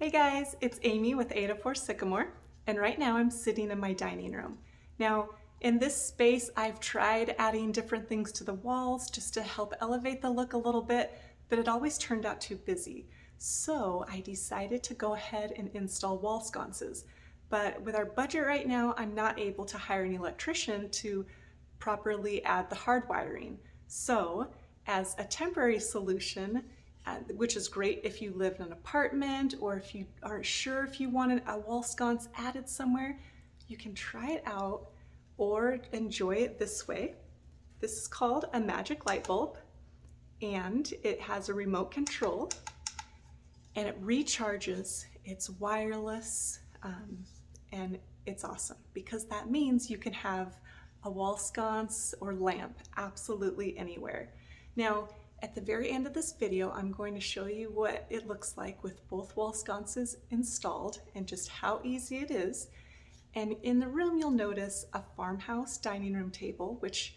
Hey guys, it's Amy with 804 Sycamore, and right now I'm sitting in my dining room. Now, in this space, I've tried adding different things to the walls just to help elevate the look a little bit, but it always turned out too busy. So I decided to go ahead and install wall sconces. But with our budget right now, I'm not able to hire an electrician to properly add the hard wiring. So, as a temporary solution, which is great if you live in an apartment or if you aren't sure if you want a wall sconce added somewhere, you can try it out or enjoy it this way. This is called a magic light bulb, and it has a remote control, and it recharges. It's wireless, and it's awesome because that means you can have a wall sconce or lamp absolutely anywhere. Now, at the very end of this video, I'm going to show you what it looks like with both wall sconces installed and just how easy it is. And in the room, you'll notice a farmhouse dining room table, which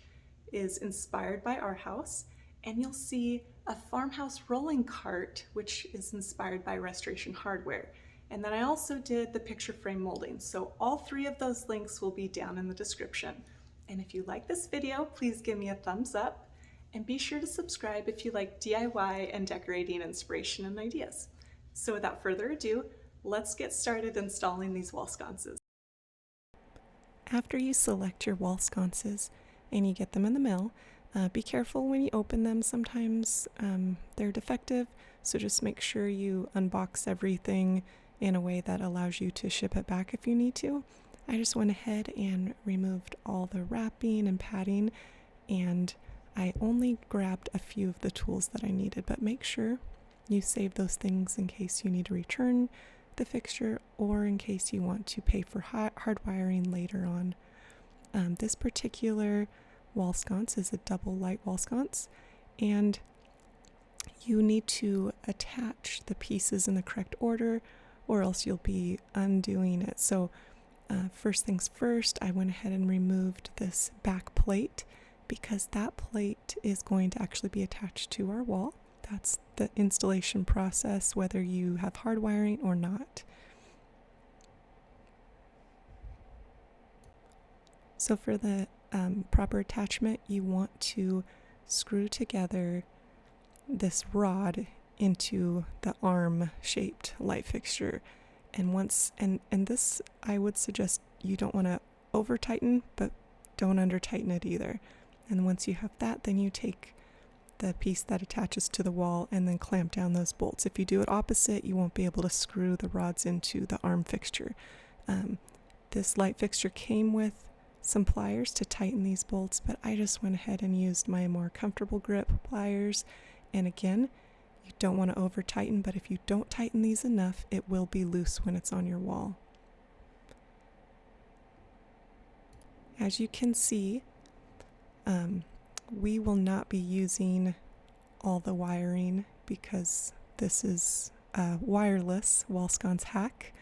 is inspired by our house. And you'll see a farmhouse rolling cart, which is inspired by Restoration Hardware. And then I also did the picture frame molding. So all three of those links will be down in the description. And if you like this video, please give me a thumbs up. And be sure to subscribe if you like DIY and decorating inspiration and ideas. So without further ado, let's get started installing these wall sconces. After you select your wall sconces and you get them in the mail, be careful when you open them. Sometimes they're defective, so just make sure you unbox everything in a way that allows you to ship it back if you need to. I just went ahead and removed all the wrapping and padding, and I only grabbed a few of the tools that I needed, but make sure you save those things in case you need to return the fixture or in case you want to pay for hard wiring later on. This particular wall sconce is a double light wall sconce, and you need to attach the pieces in the correct order or else you'll be undoing it. So first things first, I went ahead and removed this back plate, because that plate is going to actually be attached to our wall. That's the installation process, whether you have hard wiring or not. So for the proper attachment, you want to screw together this rod into the arm-shaped light fixture. And this, I would suggest you don't want to over tighten, but don't under tighten it either. And once you have that, then you take the piece that attaches to the wall and then clamp down those bolts. If you do it opposite, you won't be able to screw the rods into the arm fixture. This light fixture came with some pliers to tighten these bolts, but I just went ahead and used my more comfortable grip pliers. And again, you don't want to over tighten, but if you don't tighten these enough, it will be loose when it's on your wall. As you can see, we will not be using all the wiring because this is a wireless wall sconce hack,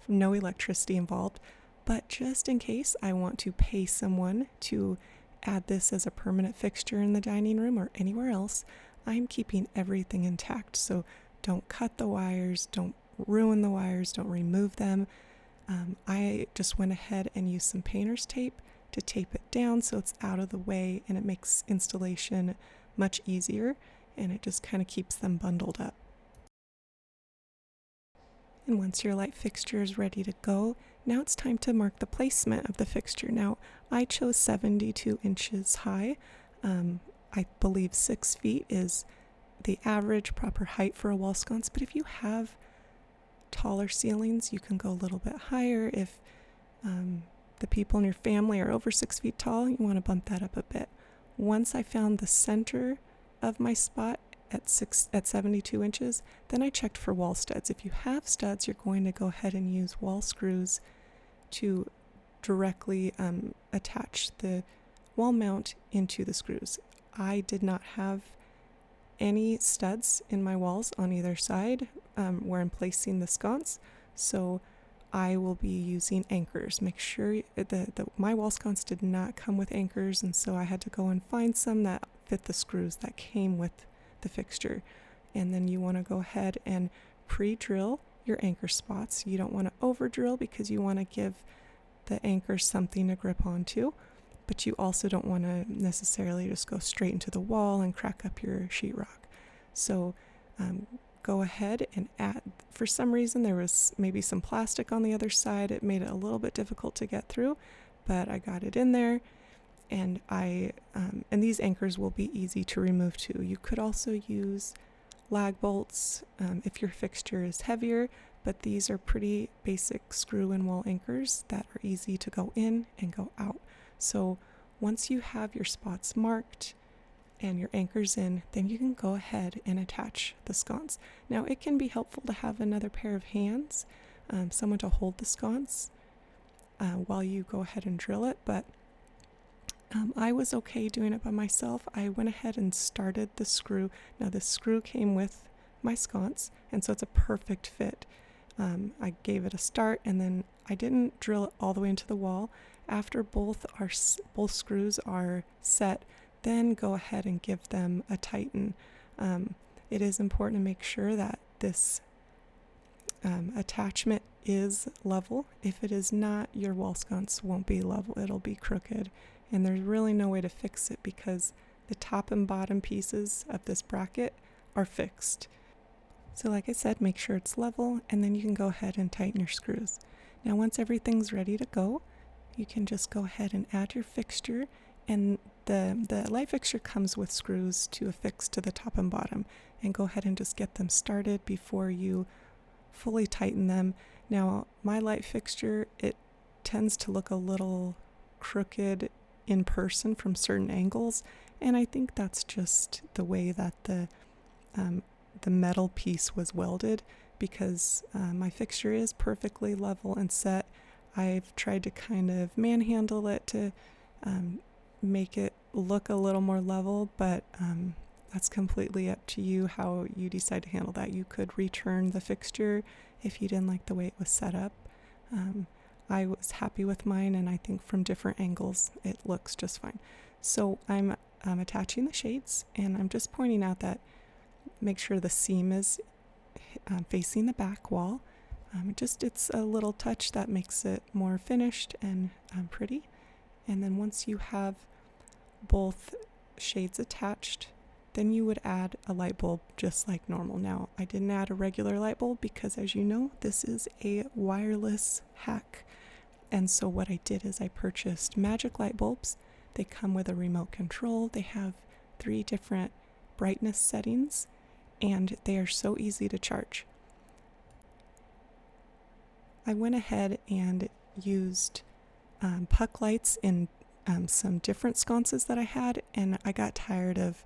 no electricity involved. But just in case I want to pay someone to add this as a permanent fixture in the dining room or anywhere else, I'm keeping everything intact. So don't cut the wires, don't ruin the wires, don't remove them. I just went ahead and used some painter's tape to tape it down so it's out of the way, and it makes installation much easier, and it just kind of keeps them bundled up. And once your light fixture is ready to go, now it's time to mark the placement of the fixture. Now, I chose 72 inches high. I believe 6 feet is the average proper height for a wall sconce, but if you have taller ceilings, you can go a little bit higher. If the people in your family are over 6 feet tall, you want to bump that up a bit. Once I found the center of my spot at 72 inches, then I checked for wall studs. If you have studs, you're going to go ahead and use wall screws to directly attach the wall mount into the screws. I did not have any studs in my walls on either side where I'm placing the sconce, so I will be using anchors. Make sure my wall sconce did not come with anchors, and so I had to go and find some that fit the screws that came with the fixture. And then you want to go ahead and pre-drill your anchor spots. You don't want to over drill because you want to give the anchor something to grip onto, but you also don't want to necessarily just go straight into the wall and crack up your sheetrock. So go ahead and add, for some reason there was maybe some plastic on the other side. It made it a little bit difficult to get through, but I got it in there. And and these anchors will be easy to remove too. You could also use lag bolts if your fixture is heavier, but these are pretty basic screw and wall anchors that are easy to go in and go out. So once you have your spots marked and your anchors in, then you can go ahead and attach the sconce. Now it can be helpful to have another pair of hands, someone to hold the sconce while you go ahead and drill it, but I was okay doing it by myself. I went ahead and started the screw. Now the screw came with my sconce, and so it's a perfect fit. I gave it a start, and then I didn't drill it all the way into the wall. After both screws are set, then go ahead and give them a tighten. It is important to make sure that this attachment is level. If it is not, your wall sconce won't be level. It'll be crooked. And there's really no way to fix it because the top and bottom pieces of this bracket are fixed. So like I said, make sure it's level, and then you can go ahead and tighten your screws. Now once everything's ready to go, you can just go ahead and add your fixture, and the light fixture comes with screws to affix to the top and bottom, and go ahead and just get them started before you fully tighten them. Now my light fixture, it tends to look a little crooked in person from certain angles, and I think that's just the way that the metal piece was welded, because my fixture is perfectly level and set. I've tried to kind of manhandle it to make it look a little more level, but that's completely up to you how you decide to handle that. You could return the fixture if you didn't like the way it was set up. I was happy with mine, and I think from different angles it looks just fine. So I'm attaching the shades, and I'm just pointing out that make sure the seam is facing the back wall. It's a little touch that makes it more finished and pretty. And then once you have both shades attached, then you would add a light bulb just like normal. Now, I didn't add a regular light bulb because, as you know, this is a wireless hack. And so what I did is I purchased magic light bulbs. They come with a remote control. They have 3 different brightness settings, and they are so easy to charge. I went ahead and used puck lights in some different sconces that I had, and I got tired of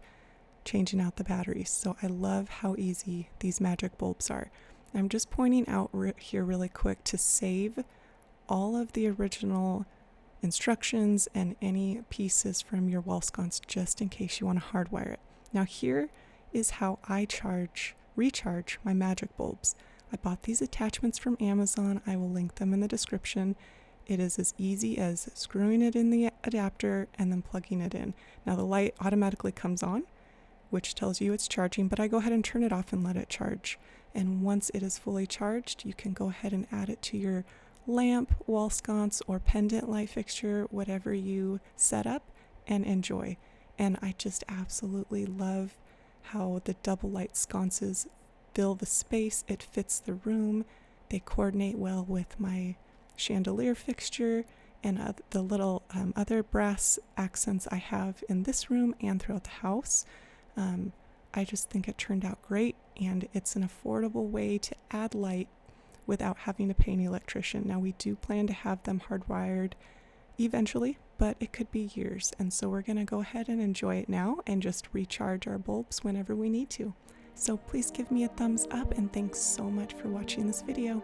changing out the batteries. So I love how easy these magic bulbs are. I'm just pointing out here really quick to save all of the original instructions and any pieces from your wall sconce just in case you want to hardwire it. Now here is how I recharge my magic bulbs. I bought these attachments from Amazon. I will link them in the description. It is as easy as screwing it in the adapter and then plugging it in. Now the light automatically comes on, which tells you it's charging, but I go ahead and turn it off and let it charge. And once it is fully charged, you can go ahead and add it to your lamp, wall sconce, or pendant light fixture, whatever you set up, and enjoy. And I just absolutely love how the double light sconces fill the space. It fits the room. They coordinate well with my chandelier fixture and the little other brass accents I have in this room and throughout the house. I just think it turned out great, and it's an affordable way to add light without having to pay an electrician. Now we do plan to have them hardwired eventually, but it could be years, and so we're going to go ahead and enjoy it now and just recharge our bulbs whenever we need to. So please give me a thumbs up, and thanks so much for watching this video.